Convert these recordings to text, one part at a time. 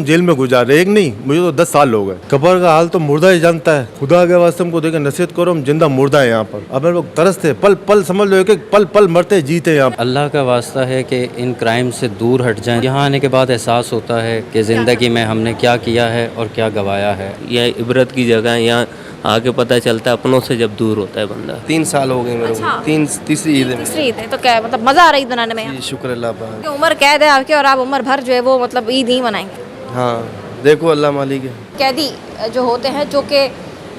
Jail में गुजारे, एक नहीं मुझे तो 10 साल हो गए। कब्र का हाल तो मुर्दा ही जानता है। खुदा के वास्ते हमको देखे नसीहत करो, हम जिंदा मुर्दा है यहाँ पर। अब हम लोग तरसते, पल पल समझ लो, एक एक पल पल मरते जीते यहाँ। अल्लाह का वास्ता है कि इन क्राइम से दूर हट जाएं। यहाँ आने के बाद एहसास होता है कि ज़िंदगी में हमने क्या किया है और क्या गवाया है। यह इबरत की जगह है, यहाँ आके पता चलता है अपनों से जब दूर होता है बंदा। 3 साल हो गए मेरे को। तीसरी ईद है। तीसरी ईद है तो क्या मतलब मज़ा आ रहा है ईद मनाने में यहाँ? शुक्र अल्लाह पाक। कि उम्र कैद है आपकी और आप उम्र भर जो है वो मतलब ईद ही मनाएंगे। हाँ देखो अल्लाह मालिक है। कैदी जो होते हैं, जो कि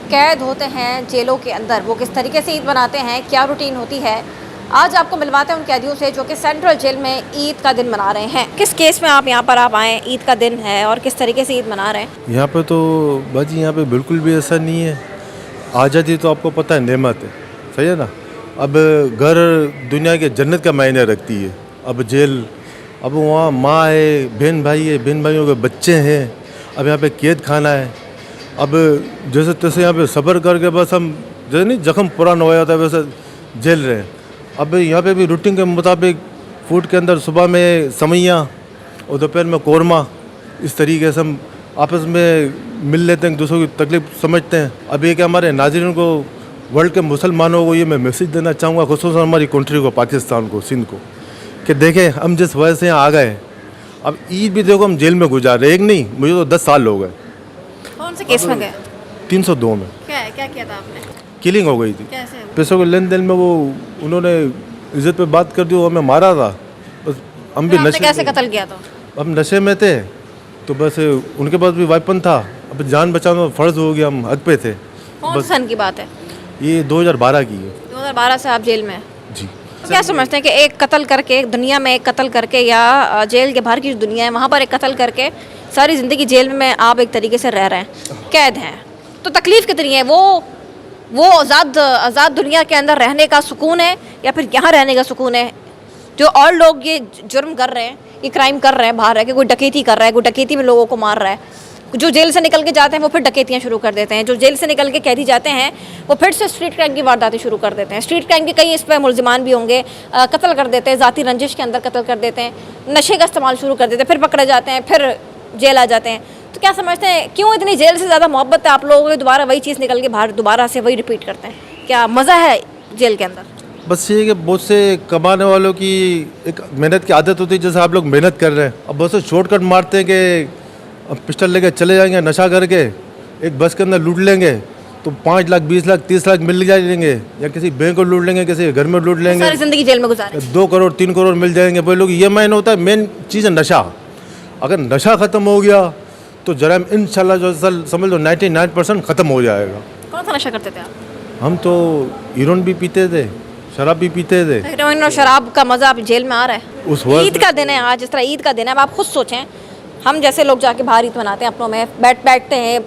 कैद होते हैं जेलों के अंदर, वो किस तरीके से ईद मनाते हैं, क्या रूटीन होती है, आज आपको मिलवाते हैं उन कैदियों से जो कि सेंट्रल जेल में ईद का दिन मना रहे हैं। किस केस में आप यहाँ पर आप आए, ईद का दिन है और किस तरीके से ईद मना रहे हैं? यहाँ पे तो बाजी यहाँ पे बिल्कुल भी ऐसा नहीं है। आज़ादी तो आपको पता है नेमत है, सही है ना। अब घर दुनिया के जन्नत का मायने रखती है। अब जेल, अब वहाँ माँ है, बहन भाई है, बहन भाइयों के बच्चे हैं। अब यहाँ पे कैद खाना है। अब जैसे तैसे यहाँ पे सब्र करके बस हम जैसे नहीं जख्म पुराना हो जाता है वैसे झेल रहे हैं। अब यहाँ पे भी रूटीन के मुताबिक फूड के अंदर सुबह में सवैयाँ और दोपहर में कौरमा, इस तरीके से हम आपस में मिल लेते हैं, एक दूसरों की तकलीफ समझते हैं। अब ये कि हमारे नाज़रीन को, वर्ल्ड के मुसलमानों को ये मैं मैसेज देना चाहूँगा, खुसूसन हमारी कंट्री को, पाकिस्तान को, सिंध को, कि देखें हम जिस वजह से यहाँ आ गए, अब ईद भी देखो हम जेल में गुजारे, एक नहीं मुझे तो 10 साल हो गए। कौन से केस में गए? 302 में। क्या किया था आपने? किलिंग हो गई थी। कैसे? पैसों के लेन देन में वो उन्होंने इज्जत पे बात कर दी, वो हमें मारा था। बस हम भी नशे कैसे कत्ल किया था? हम नशे में थे तो बस उनके पास भी वाइपन था। अब जान बचाना फ़र्ज हो गया, हम हक पे थे। कौन सन की बात है? ये 2012 की है। 2012 से आप जेल में हैं? जी। तो क्या समझते हैं कि एक कत्ल करके, एक दुनिया में एक कत्ल करके, या जेल के बाहर की जो दुनिया है वहाँ पर एक कत्ल करके सारी ज़िंदगी जेल में आप एक तरीके से रह रहे हैं, कैद हैं, तो तकलीफ़ कितनी है? वो आज़ाद दुनिया के अंदर रहने का सुकून है या फिर यहाँ रहने का सुकून है? जो और लोग ये जुर्म कर रहे हैं, ये क्राइम कर रहे हैं बाहर रह के, कोई डकैती कर रहा है, कोई डकैती में लोगों को मार रहा है, जो जेल से निकल के जाते हैं वो फिर डकैतियाँ शुरू कर देते हैं, जो जेल से निकल के कैदी जाते हैं वो फिर से स्ट्रीट क्राइम की वारदातें शुरू कर देते हैं। स्ट्रीट क्राइम के कई इस पर मुलजिमान भी होंगे, कत्ल कर देते हैं, ज़ाती रंजिश के अंदर कत्ल कर देते हैं, नशे का इस्तेमाल शुरू कर देते हैं, फिर पकड़े जाते हैं, फिर जेल आ जाते हैं। तो क्या समझते हैं क्यों इतनी जेल से ज़्यादा मोहब्बत है आप लोगों को? दोबारा वही चीज़ निकल के बाहर दोबारा से वही रिपीट करते हैं। क्या मज़ा है जेल के अंदर? बस ये कि बहुत से कमाने वालों की एक मेहनत की आदत होती है, जैसे आप लोग मेहनत कर रहे हैं। अब बहुत से शॉर्टकट मारते हैं कि अब पिस्टल लेके चले जाएंगे, नशा करके एक बस के अंदर लूट लेंगे तो 5 लाख 20 लाख 30 लाख मिल जाएंगे, या किसी बैंक को लूट लेंगे, किसी घर में लूट लेंगे, सारी ज़िंदगी जेल में गुजारे, 2 करोड़ 3 करोड़ मिल जाएंगे। वही लोग, ये मेन होता है, मेन चीज़ है नशा। अगर नशा ख़त्म हो गया तो जराइम इंशाल्लाह जो समझ लो 99% ख़त्म हो जाएगा। कौन सा नशा करते थे आप? हम तो हीरोइन भी पीते थे, शराब भी पीते थे। हेरोइन और शराब का मज़ा आप जेल में आ रहा है? उस वक्त ईद का दिन है आज, जिस तरह ईद का दिन है, अब आप खुद सोचें, हम जैसे लोग जाके बाहर ईद मनाते हैं, अपनों में बैठते हैं,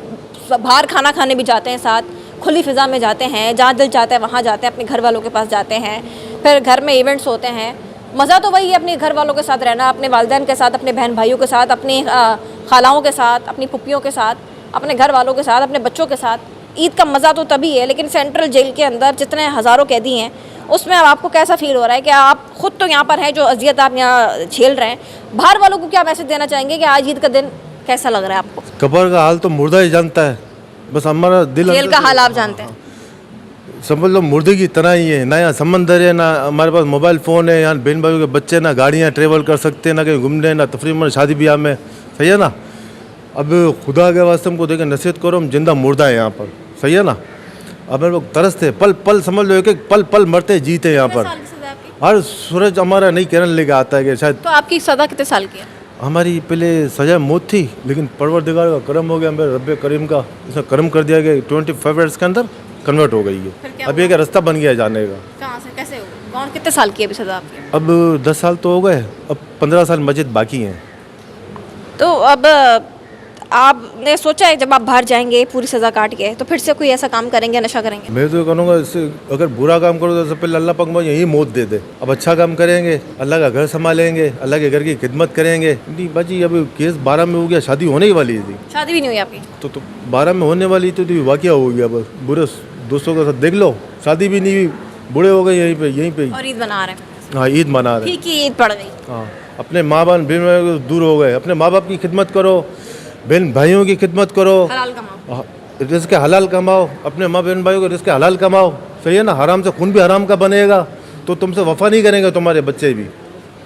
बाहर खाना खाने भी जाते हैं, साथ खुली फ़िज़ा में जाते हैं, जहाँ दिल चाहता है वहाँ जाते हैं, अपने घर वालों के पास जाते हैं, फिर घर में इवेंट्स होते हैं। मज़ा तो वही है, अपने घर वालों के साथ रहना, अपने वालिदैन के साथ, अपने बहन भाइयों के साथ, अपनी खालाओं के साथ, अपनी पुप्पियों के साथ, अपने घर वालों के साथ, अपने बच्चों के साथ। ईद का मज़ा तो तभी है। लेकिन सेंट्रल जेल के अंदर जितने हज़ारों कैदी हैं, उसमें अब आपको कैसा फील हो रहा है कि आप खुद तो यहाँ पर हैं, जो अजियत आप यहाँ झेल रहे हैं, बाहर वालों को क्या मैसेज देना चाहेंगे कि आज ईद का दिन कैसा लग रहा है आपको? कब्र का हाल तो मुर्दा ही जानता है। बस हमारा दिल, जेल का हाल आप जानते हैं? समझ लो मुर्दे की तरह ही है। ना यहाँ समंदर है, ना हमारे पास मोबाइल फ़ोन है, यहाँ बहन भाइयों के बच्चे, ना गाड़ियाँ ट्रेवल कर सकते हैं, ना कहीं घूमने, ना तफरीह में, शादी ब्याह में, सही है ना। अब खुदा के वास्ते हमको देखे नसीहत करो, हम जिंदा मुर्दा है यहाँ पर, सही है ना। अब हम लोग तरसते, पल पल समझ लो, एक एक पल पल मरते जीते यहाँ पर। हर सूरज हमारा नई किरण लेके आता है कि शायद। तो आपकी सज़ा कितने साल की है? हमारी पहले सजा मौत थी, लेकिन परवरदिगार का करम हो गया, मेरे रब्बे करीम का इसने करम कर दिया कि 25 ईयर्स के अंदर कन्वर्ट हो गई है। अब ये का रास्ता बन गया जाने का। कहाँ से कैसे हो? कौन कितने साल की है अभी सज़ा आपकी? अब 10 साल तो हो गए, अब 15 साल मस्जिद बाकी हैं। तो अब आपने सोचा है जब आप बाहर जाएंगे पूरी सज़ा काट के, तो फिर से कोई ऐसा काम करेंगे, नशा करेंगे? मैं तो कहूँगा, इससे अगर बुरा काम करो तो सबसे पहले अल्लाह पाक मुझे यही मौत दे दे। अब अच्छा काम करेंगे, अल्लाह का घर संभालेंगे, अल्लाह के घर की खिदमत करेंगे। नहीं बाजी, अब केस 12 में हो गया, शादी होने ही वाली थी। शादी भी नहीं हुई आपकी? तो 12 में होने वाली थी तो वाक़या हो गया। बस बुरे दोस्तों के साथ देख लो, शादी भी नहीं हुई, बूढ़े हो गए यहीं पे। और ईद मना रहे हैं? हाँ, ईद मना रहे हैं। ठीक ही ईद पड़ गई। हाँ, अपने माँ बाप दूर हो गए। अपने माँ बाप की खिदमत करो, बहन भाइयों की खिदमत करो, हलाल कमाओ। रिस्क हलाल कमाओ, अपने माँ बहन भाइयों को रिस्क हलाल कमाओ, सही है ना। हराम से खून भी हराम का बनेगा तो तुमसे वफा नहीं करेंगे तुम्हारे बच्चे भी,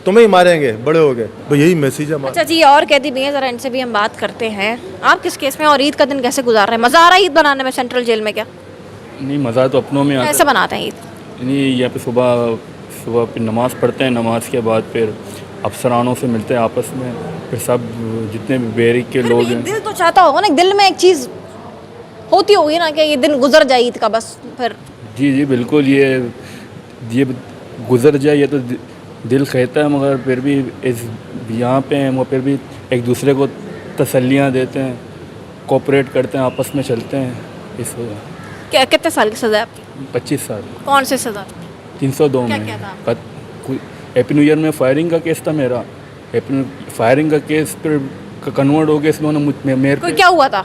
तुम्हें ही मारेंगे बड़े हो गए। तो यही मैसेज है हमारा। अच्छा जी, और कैदी भी हैं, ज़रा इनसे भी हम बात करते हैं। आप किस केस में और ईद का दिन कैसे गुजार रहे हैं? मज़ा आ रहा है ईद बनाने में सेंट्रल जेल में क्या? नहीं, मज़ा तो अपनों में आता कैसे बनाते हैं ईद? है। नहीं, यहाँ पे सुबह फिर नमाज़ पढ़ते हैं, नमाज के बाद फिर अफसरानों से मिलते हैं आपस में, फिर सब जितने भी बैरिक के फिर लोग भी हैं। दिल तो चाहता होगा ना, दिल में एक चीज़ होती होगी ना कि ये दिन गुजर जाए ईद का, बस फिर। जी जी बिल्कुल, ये गुजर जाए ये तो दिल कहता है, मगर फिर भी इस यहाँ पे हैं वो फिर भी एक दूसरे को तसल्लियाँ देते हैं, कोऑपरेट करते हैं, आपस में चलते हैं। इस वजह क्या कितने साल की सज़ा है आपकी? 25 साल कौन से सज़ा? 302 क्या में। किया था हैप्पी न्यू ईयर में फायरिंग का केस था मेरा। फायरिंग का केस फिर कन्वर्ट हो गया इसमें मेरे कोई पे। क्या हुआ था?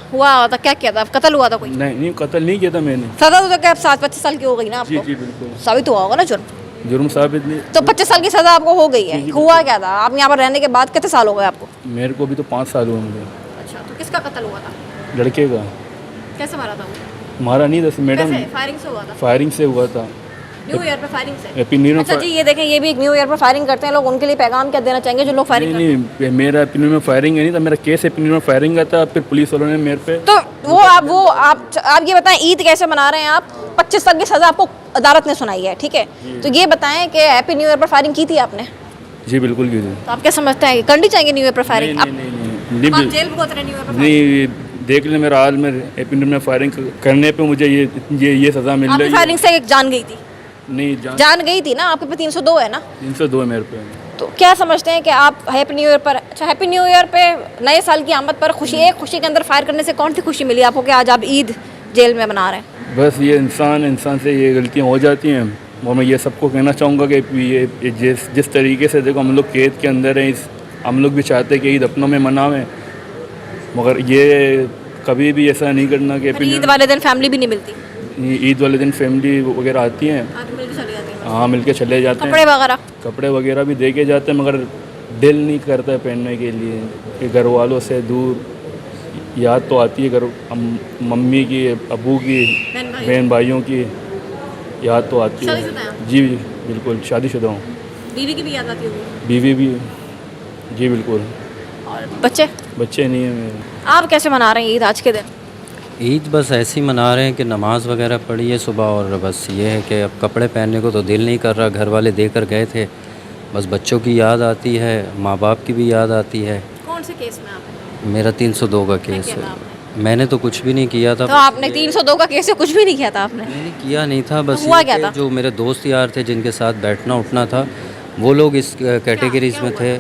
क्या किया था? कत्ल हुआ था कोई? नहीं, कत्ल नहीं किया था मैंने। सज़ा तो क्या 25 साल की हो गई ना जी आपको? जी बिल्कुल, साबित हुआ होगा ना जुर्म। जुर्म साबित नहीं। तो 25 साल की सज़ा आपको हो गई है। हुआ क्या था? आप यहाँ पर रहने के बाद कितने साल हो गए आपको? मेरे को भी तो 5 साल हुए मुझे। अच्छा, तो किसका कत्ल हुआ था? लड़के का कैसे मारा था वो? मारा नहीं था मैडम, कैसे? फायरिंग से हुआ था? फायरिंग से हुआ था। न्यू ईयर पे फायरिंग से? हैप्पी न्यू अच्छा जी, ये देखें, ये भी एक न्यू ईयर पर फायरिंग करते हैं लोग, उनके लिए पैगाम क्या देना चाहेंगे जो लोग फायरिंग करते हैं? नहीं, मेरा हैप्पी न्यू ईयर में फायरिंग है नहीं था, मेरा केस हैप्पी न्यू ईयर में फायरिंग का था। फिर पुलिस वालों ने मेरे पे तो आप ये बताएं, ईद कैसे मना रहे हैं आप? 25 साल की सज़ा आपको अदालत ने सुनाई है, ठीक है? तो ये बताएं कि हैप्पी न्यू ईयर पर फायरिंग की थी आपने? जी बिल्कुल की थी। तो आप क्या समझते हैं, करनी चाहिए न्यू ईयर पर फायरिंग? नहीं नहीं नहीं नहीं, आप जेल में उतरे न्यू ईयर पर? नहीं, देख ले मेरा हाल में, हैप्पी न्यू ईयर में फायरिंग करने पे मुझे ये सज़ा मिल आपकी रही है। फायरिंग से एक जान गई थी? नहीं, जान गई थी ना, आपके पे 302 है ना? 302 है मेरे पे। तो क्या समझते हैं कि आप हैप्पी न्यू ईयर पर, अच्छा हैप्पी न्यू ईयर पे नए साल की आमद पर एक खुशी के अंदर फायर करने से कौन सी खुशी मिली आपको कि आज आप ईद जेल में मना रहे हैं? बस ये इंसान से ये गलतियाँ हो जाती हैं, और मैं ये सबको कहना चाहूँगा कि ये जिस तरीके से देखो हम लोग कैद के अंदर हैं, हम लोग भी चाहते हैं कि ईद अपनों में मनावें, मगर ये कभी भी ऐसा नहीं करना कि ईद वाले दिन फैमिली भी नहीं मिलती? ईद वाले दिन फैमिली वगैरह आती हैं, हाँ मिलके चले जाते हैं। कपड़े वगैरह भी दे के जाते हैं, मगर दिल नहीं करता है पहनने के लिए कि घर वालों से दूर। याद तो आती है घर मम्मी की, अबू की, बहन भाइयों की याद तो आती है। जी बिल्कुल, शादीशुदा हूँ। बीवी की भी याद आती होगी? बीवी भी, जी बिल्कुल। और बच्चे? बच्चे नहीं हैं मेरे। आप कैसे मना रहे हैं ईद आज के दिन? ईद बस ऐसे ही मना रहे हैं कि नमाज़ वगैरह पढ़ी है सुबह, और बस ये है कि अब कपड़े पहनने को तो दिल नहीं कर रहा, घर वाले देकर गए थे, बस बच्चों की याद आती है, माँ बाप की भी याद आती है। कौन से केस में आप? मेरा 302 का केस किया था है। मैंने तो कुछ भी नहीं किया था। तो आपने 302 का केस से कुछ भी नहीं किया था आपने? मैंने किया नहीं था, बस तो हुआ ये क्या कि था? जो मेरे दोस्त यार थे जिनके साथ बैठना उठना था, वो लोग इस कैटेगरीज में थे।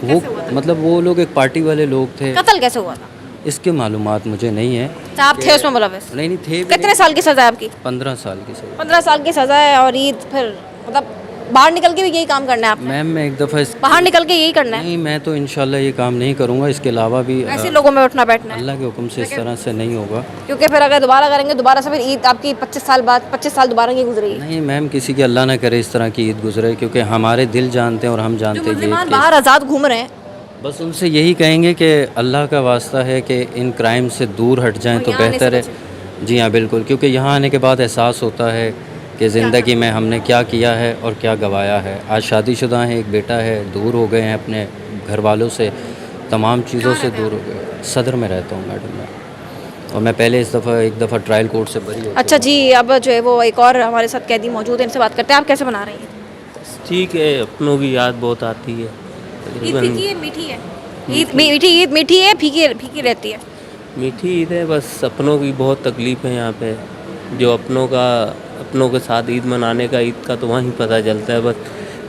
वो मतलब वो लोग एक पार्टी वाले लोग थे। कत्ल कैसे हुआ था? इसके मालूमात मुझे नहीं है। तो आप थे उसमें मुलविस? नहीं थे भी कितने नहीं। साल की सज़ा है आपकी? 15 साल की सर। 15 साल की सज़ा है, और ईद फिर मतलब बाहर निकल के भी यही काम करना है आपने? मैम मैं एक दफ़ा बाहर निकल के यही करना है? नहीं, मैं तो इंशाल्लाह ये काम नहीं करूँगा, इसके अलावा भी ऐसे लोगों में उठना बैठना है? अल्लाह के हुक्म से इस तरह से नहीं होगा। क्योंकि फिर अगर दोबारा करेंगे, दोबारा से फिर ईद आपकी 25 साल बाद 25 साल दोबारा की गुजरेगी। नहीं मैम, किसी की अल्लाह ना करे इस तरह की ईद गुजरे, क्योंकि हमारे दिल जानते हैं और हम जो जानते हैं मुसलमान कि बाहर आज़ाद घूम रहे हैं, बस उनसे यही कहेंगे कि अल्लाह का वास्ता है कि इन क्राइम से दूर हट जाएं तो यहाँ आने से बेहतर है। जी हाँ बिल्कुल, क्योंकि यहाँ आने के बाद एहसास होता है कि ज़िंदगी में हमने क्या किया है और क्या गवाया है। आज शादीशुदा हैं, एक बेटा है, दूर हो गए हैं अपने घर वालों से, तमाम चीज़ों से दूर हो गए। सदर में रहता हूँ मैडम मैं, और मैं पहले एक दफ़ा ट्रायल कोर्ट से बरी हो। अच्छा जी, अब जो है वो एक और हमारे साथ कैदी मौजूद है, इनसे बात करते हैं। आप कैसे मना रही हैं? ठीक है, अपनों की याद बहुत आती है। ईद फीकी है मीठी है? ईद मीठी है, फीकी रहती है? मीठी ईद है, बस अपनों की बहुत तकलीफ़ है यहाँ पे। जो अपनों के साथ ईद मनाने का, ईद का तो वहीं पता चलता है। बस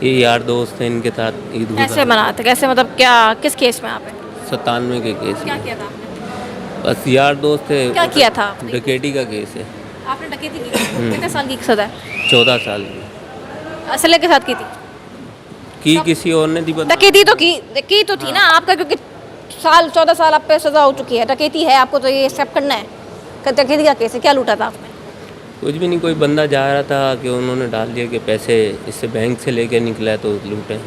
ये यार दोस्त हैं, इनके साथ ईद कैसे मनाते? कैसे मतलब क्या, किस केस में आप हैं? 97 के केस क्या में। किया था आपने? बस यार दोस्त है। क्या किया था आपने? डकैती का केस है। आपने डकैती की थी? कितने साल की सज़ा है? 14 साल की। असले के साथ की थी? किसी और ने दी बता। डकैती तो की तो थी ना आपका, क्योंकि 14 साल आप पे सज़ा हो चुकी है। डकैती है, आपको तो ये एक्सेप्ट करना है। डकैती का केस है, क्या लूटा था आपने? कुछ भी नहीं, कोई बंदा जा रहा था कि उन्होंने डाल दिया कि पैसे इससे बैंक से लेके निकला है तो लूटे।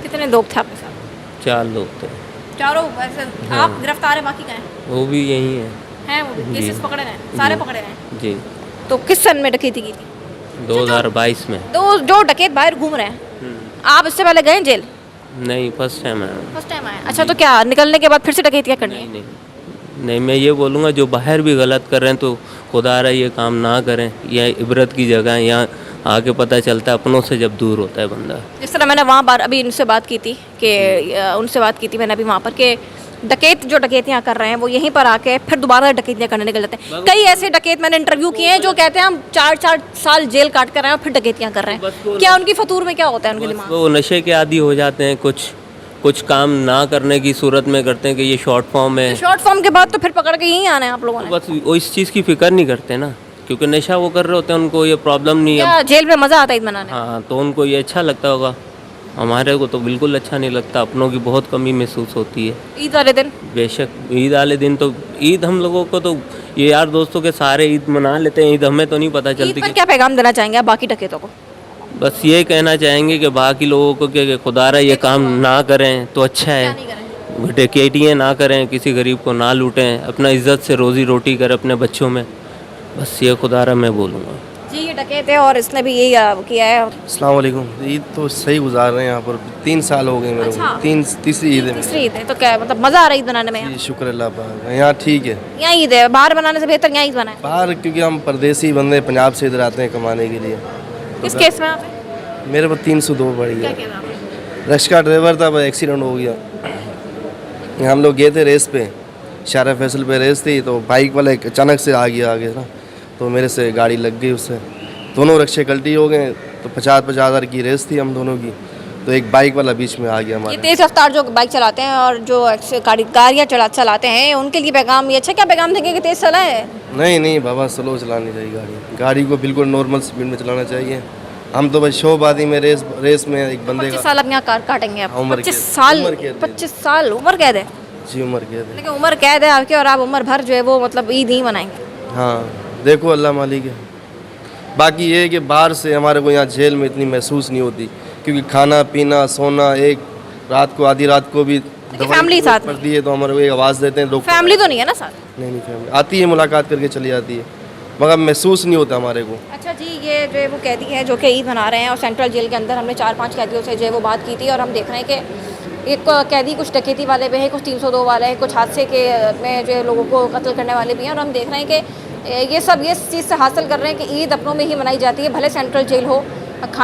कितने लोग थे आपके साथ? 4 लोग थे। चारों ऐसे आप गिरफ्तार है, बाकी कहाँ हैं? वो भी यही है। हैं वो भी केसेस पकड़े गए हैं, सारे पकड़े गए हैं। जी, तो किस सन में डकैती की थी? 2022 में। तो जो डकैत बाहर घूम रहे हैं, आप इससे पहले गए जेल? नहीं, फर्स्ट टाइम आया हूँ। फर्स्ट टाइम आए? अच्छा, तो क्या निकलने के बाद फिर से डकैतियाँ करनी है? नहीं, मैं ये बोलूँगा जो बाहर भी गलत कर रहे हैं तो खुदा रहा ये काम ना करें। यह इबरत की जगह है, यहाँ आके पता चलता है अपनों से जब दूर होता है बंदा। जिस तरह मैंने वहाँ बार अभी उनसे बात की थी कि उनसे बात की थी मैंने अभी वहाँ पर कि डकैत जो डकैतियाँ कर रहे हैं वो यहीं पर आके फिर दोबारा डकैतियाँ करने निकल जाते हैं। कई ऐसे डकैत मैंने इंटरव्यू किए हैं जो कहते हैं हम 4-4 साल जेल काट कर रहे हैं और फिर डकैतियाँ कर रहे हैं। क्या उनकी फतूर में क्या होता है उनके दिमाग? वो नशे के आदी हो जाते हैं, कुछ काम ना करने की सूरत में करते हैं कि ये शॉर्ट फॉर्म है। शॉर्ट फॉर्म के बाद तो फिर पकड़ के यहीं आना है आप लोगों ने। बस वो इस चीज़ की फिक्र नहीं करते ना, क्योंकि नशा वो कर रहे होते हैं, उनको ये प्रॉब्लम नहीं है। क्या जेल में मज़ा आता है ईद मनाने? हाँ, तो उनको ये अच्छा लगता होगा। हमारे को तो बिल्कुल अच्छा नहीं लगता, अपनों की बहुत कमी महसूस होती है। ईद वाले दिन बेशक ईद वाले दिन तो ईद हम लोगों को तो ये यार दोस्तों के सारे ईद मना लेते हैं, ईद हमें तो नहीं पता ईद चलती पर कि क्या पैगाम देना चाहेंगे आप बाकी डकैतों को? बस ये कहना चाहेंगे कि बाकी लोगों को कि खुदारा ये काम ना करें तो अच्छा है। डकैतियाँ ना करें, किसी गरीब को ना लूटें, अपना इज्जत से रोज़ी रोटी करें अपने बच्चों में। बस ये खुदारा मैं बोलूँगा। जी, ये डकैत है और इसने भी यही किया है। अस्सलाम वालेकुम। ईद तो सही गुजार रहे हैं यहाँ पर। 3 साल हो गए मेरे को। अच्छा। तीसरी ईद है मेरी। तीसरी ईद है तो क्या मतलब मज़ा आ रहा है ईद बनाने में? यहाँ जी, शुक्र अल्लाह पाक का। यहाँ ठीक है। यहाँ ईद है, बाहर बनाने से बेहतर यहाँ ईद बनाए। बाहर क्योंकि हम परदेसी बंदे पंजाब से इधर आते हैं कमाने के लिए। किस केस में आप? मेरे पर 302 पड़ी क्या है। किया था आपने? रश का ड्राइवर था, एक्सीडेंट हो गया। हम लोग गए थे रेस पे, शारा फैसल पे रेस थी, तो बाइक वाला एक अचानक से आ गया आगे ना, तो मेरे से गाड़ी लग गई उससे। दोनों रक्शे गलती हो गए, तो 50-50 हज़ार की रेस थी हम दोनों की, तो एक बाइक वाला बीच में आ गया ये हमारे। तेज़ रफ्तार जो बाइक चलाते हैं और जो गाड़ियाँ चलाते हैं उनके लिए पैगाम ये अच्छा क्या पैगाम देंगे कि तेज़ चलाएं? नहीं बाबा, स्लो चलानी चाहिए गाड़ी। गाड़ी को बिल्कुल नॉर्मल स्पीड में चलाना चाहिए। हम तो बस शोबाजी में रेस में एक बंदे 25 का। साल अब यहाँ काटेंगे आप? उम्र 25 कैद। साल? उम्र कैद है। 25 साल उम्र कैद है? जी, उम्र कैद है। लेकिन उम्र कैद है आपकी और आप उम्र भर जो है वो मतलब ईद ही मनाएंगे? हाँ, देखो अल्लाह मालिक है। बाकी ये है कि बाहर से हमारे को यहाँ जेल में इतनी महसूस नहीं होती, क्योंकि खाना पीना सोना, एक रात को आधी रात को भी फैमिली साथ में? पड़ती है तो हमारे को एक आवाज़ देते हैं डॉक्टर। फैमिली तो नहीं है ना साथ? नहीं फैमिली आती है, मुलाकात करके चली जाती है, मगर महसूस नहीं होता हमारे को। अच्छा जी, ये जो है वो कैदी है जो कि ईद मना रहे हैं और सेंट्रल जेल के अंदर हमने 4-5 कैदियों से जो है वो बात की थी और हम देख रहे हैं कि एक कैदी कुछ डकैती वाले भी हैं, कुछ 302 वाले हैं, कुछ हादसे के में जो है लोगों को कत्ल करने वाले भी हैं और हम देख रहे हैं कि ये सब ये चीज़ से हासिल कर रहे हैं कि ईद अपनों में ही मनाई जाती है, भले सेंट्रल जेल हो। खाना